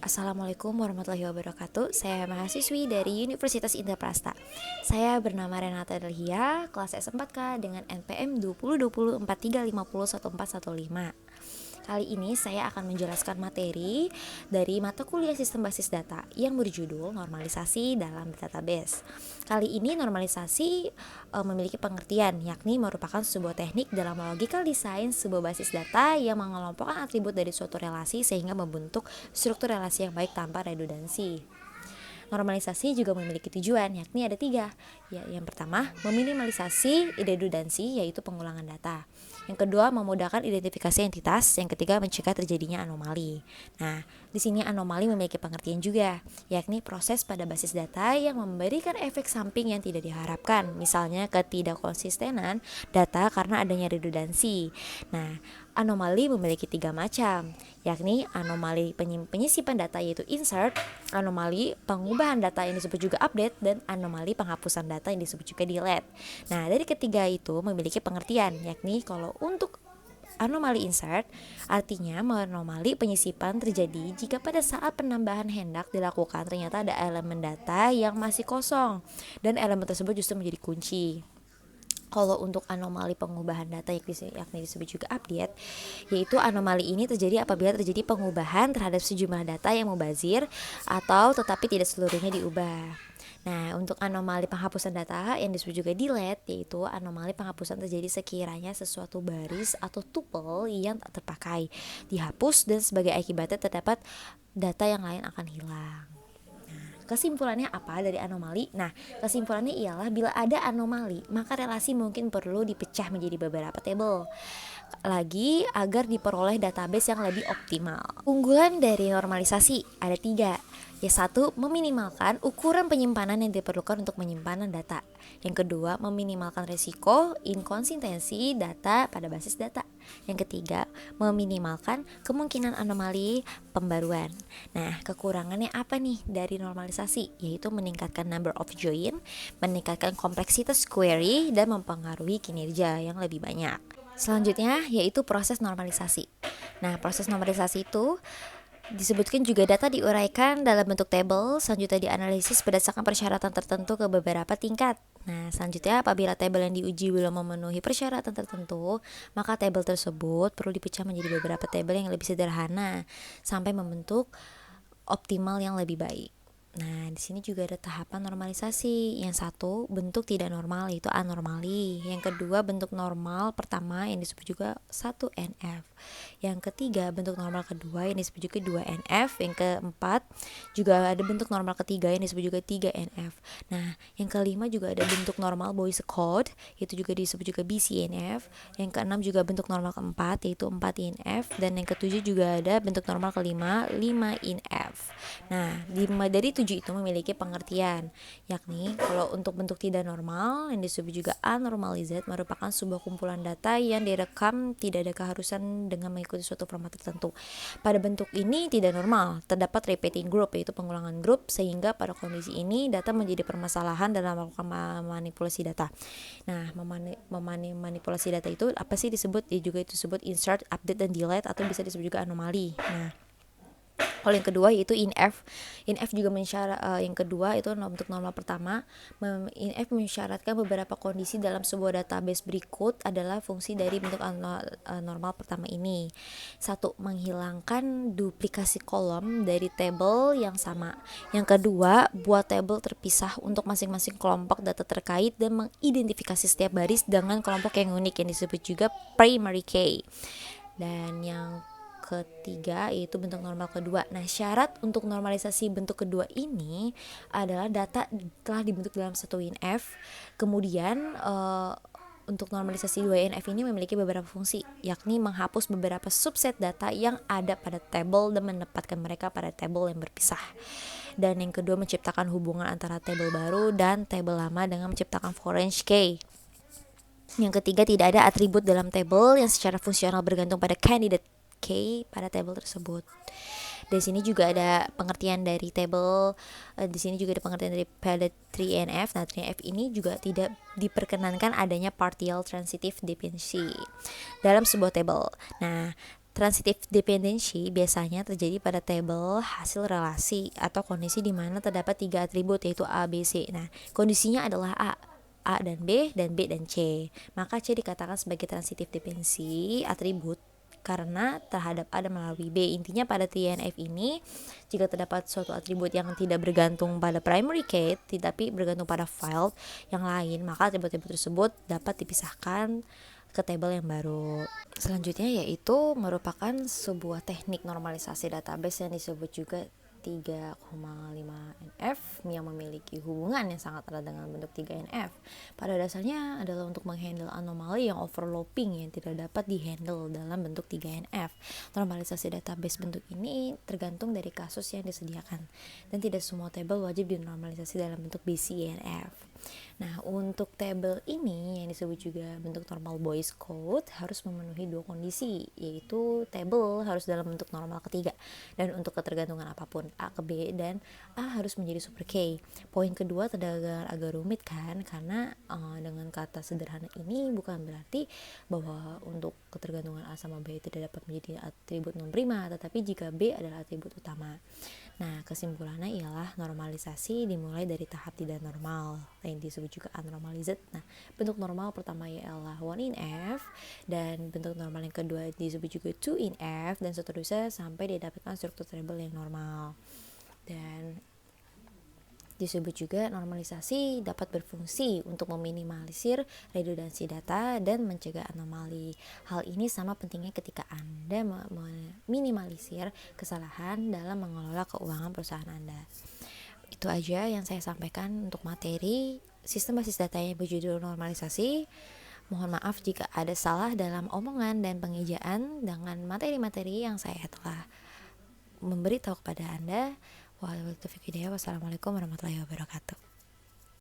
Assalamualaikum warahmatullahi wabarakatuh. Saya mahasiswi dari Universitas Indraprasta. Saya bernama Renata Delhia, kelas S4K dengan NPM 202043501415. Kali ini saya akan menjelaskan materi dari mata kuliah Sistem Basis Data yang berjudul Normalisasi dalam Database. Kali ini normalisasi memiliki pengertian, yakni merupakan sebuah teknik dalam logical design sebuah basis data yang mengelompokkan atribut dari suatu relasi sehingga membentuk struktur relasi yang baik tanpa redundansi. Normalisasi juga memiliki tujuan, yakni ada 3. Yang pertama, meminimalisasi redundansi, yaitu pengulangan data. Yang kedua, memudahkan identifikasi entitas. Yang ketiga, mencegah terjadinya anomali. Nah, di sini anomali memiliki pengertian juga, yakni proses pada basis data yang memberikan efek samping yang tidak diharapkan, misalnya ketidakkonsistenan data karena adanya redundansi. Nah, anomali memiliki 3 macam, yakni anomali penyisipan data yaitu insert, anomali pengubahan data yang disebut juga update, dan anomali penghapusan data yang disebut juga delete. Nah, dari ketiga itu memiliki pengertian, yakni kalau untuk anomali insert artinya anomali penyisipan terjadi jika pada saat penambahan hendak dilakukan ternyata ada elemen data yang masih kosong dan elemen tersebut justru menjadi kunci. Kalau untuk anomali pengubahan data yakni disebut juga update, yaitu anomali ini terjadi apabila terjadi pengubahan terhadap sejumlah data yang mubazir atau tetapi tidak seluruhnya diubah. Nah, untuk anomali penghapusan data yang disebut juga delete, yaitu anomali penghapusan terjadi sekiranya sesuatu baris atau tuple yang tak terpakai dihapus dan sebagai akibatnya terdapat data yang lain akan hilang. Kesimpulannya apa dari anomali? Nah, kesimpulannya ialah bila ada anomali, maka relasi mungkin perlu dipecah menjadi beberapa tabel lagi agar diperoleh database yang lebih optimal. Unggulan dari normalisasi ada 3. Yang 1, meminimalkan ukuran penyimpanan yang diperlukan untuk penyimpanan data. Yang kedua, meminimalkan risiko inkonsistensi data pada basis data. Yang ketiga, meminimalkan kemungkinan anomali pembaruan. Nah, kekurangannya apa nih dari normalisasi? Yaitu meningkatkan number of join, meningkatkan kompleksitas query, dan mempengaruhi kinerja yang lebih banyak. Selanjutnya yaitu proses normalisasi. Nah, proses normalisasi itu disebutkan juga data diuraikan dalam bentuk tabel, selanjutnya dianalisis berdasarkan persyaratan tertentu ke beberapa tingkat. Nah, selanjutnya apabila tabel yang diuji belum memenuhi persyaratan tertentu, maka tabel tersebut perlu dipecah menjadi beberapa tabel yang lebih sederhana sampai membentuk optimal yang lebih baik. Nah, di sini juga ada tahapan normalisasi. Yang 1, bentuk tidak normal, yaitu anomali. Yang kedua, bentuk normal pertama yang disebut juga 1NF. Yang ketiga, bentuk normal kedua yang disebut juga 2NF. Yang keempat, juga ada bentuk normal ketiga yang disebut juga 3NF. Nah, yang kelima juga ada bentuk normal Boyce Code, itu juga disebut juga BCNF. Yang keenam juga bentuk normal keempat, yaitu 4INF. Dan yang ketujuh juga ada bentuk normal kelima, 5INF. Nah, dari 7 itu memiliki pengertian, yakni kalau untuk bentuk tidak normal yang disebut juga unnormalized merupakan sebuah kumpulan data yang direkam tidak ada keharusan dengan mengikuti suatu format tertentu. Pada bentuk ini tidak normal, terdapat repeating group, yaitu pengulangan grup, sehingga pada kondisi ini data menjadi permasalahan dalam melakukan manipulasi data. Nah, manipulasi data itu apa sih disebut? Juga itu disebut insert, update, dan delete, atau bisa disebut juga anomali. Nah, kalau yang kedua yaitu INF. INF juga yang kedua itu untuk normal pertama. INF mensyaratkan beberapa kondisi dalam sebuah database. Berikut adalah fungsi dari bentuk normal pertama ini. 1, menghilangkan duplikasi kolom dari tabel yang sama. Yang kedua, buat tabel terpisah untuk masing-masing kelompok data terkait dan mengidentifikasi setiap baris dengan kelompok yang unik yang disebut juga primary key. Dan yang ketiga yaitu bentuk normal kedua. Nah, syarat untuk normalisasi bentuk kedua ini adalah data telah dibentuk dalam 1INF. Kemudian untuk normalisasi 2INF ini memiliki beberapa fungsi, yakni menghapus beberapa subset data yang ada pada tabel dan menempatkan mereka pada tabel yang berpisah. Dan yang kedua, menciptakan hubungan antara tabel baru dan tabel lama dengan menciptakan foreign key. Yang ketiga, tidak ada atribut dalam tabel yang secara fungsional bergantung pada candidate key pada tabel tersebut. Di sini juga ada pengertian dari tabel. Di sini juga ada pengertian dari pada 3NF. Nah, 3NF ini juga tidak diperkenankan adanya partial transitive dependency dalam sebuah tabel. Nah, Transitive dependency biasanya terjadi pada tabel hasil relasi atau kondisi di mana terdapat 3 atribut yaitu A, B, C. Nah, kondisinya adalah A dan B dan C. Maka C dikatakan sebagai transitive dependency atribut karena terhadap A dan melalui B. Intinya pada TNF ini, jika terdapat suatu atribut yang tidak bergantung pada primary key tetapi bergantung pada file yang lain, maka atribut-atribut tersebut dapat dipisahkan ke tabel yang baru. Selanjutnya yaitu merupakan sebuah teknik normalisasi database yang disebut juga 3,5NF yang memiliki hubungan yang sangat erat dengan bentuk 3NF. Pada dasarnya adalah untuk menghandle anomali yang overlapping yang tidak dapat dihandle dalam bentuk 3NF. Normalisasi database bentuk ini tergantung dari kasus yang disediakan dan tidak semua tabel wajib dinormalisasi dalam bentuk BCNF. Nah, untuk tabel ini yang disebut juga bentuk normal Boy's Code harus memenuhi 2 kondisi, yaitu tabel harus dalam bentuk normal ketiga dan untuk ketergantungan apapun A ke B dan A harus menjadi super K. Poin kedua terdengar agak rumit kan, karena dengan kata sederhana ini bukan berarti bahwa untuk ketergantungan A sama B tidak dapat menjadi atribut non prima, tetapi jika B adalah atribut utama. Nah, kesimpulannya ialah normalisasi dimulai dari tahap tidak normal yang disebut juga unnormalized. Nah, bentuk normal pertama ialah 1 in F dan bentuk normal yang kedua disebut juga 2 in F dan seterusnya sampai didapatkan struktur table yang normal. Dan disebut juga normalisasi dapat berfungsi untuk meminimalisir redundansi data dan mencegah anomali. Hal ini sama pentingnya ketika Anda meminimalisir kesalahan dalam mengelola keuangan perusahaan Anda. Itu aja yang saya sampaikan untuk materi sistem basis data yang berjudul normalisasi. Mohon maaf jika ada salah dalam omongan dan pengejaan dengan materi-materi yang saya telah memberitahu kepada Anda. Wassalamualaikum warahmatullahi wabarakatuh.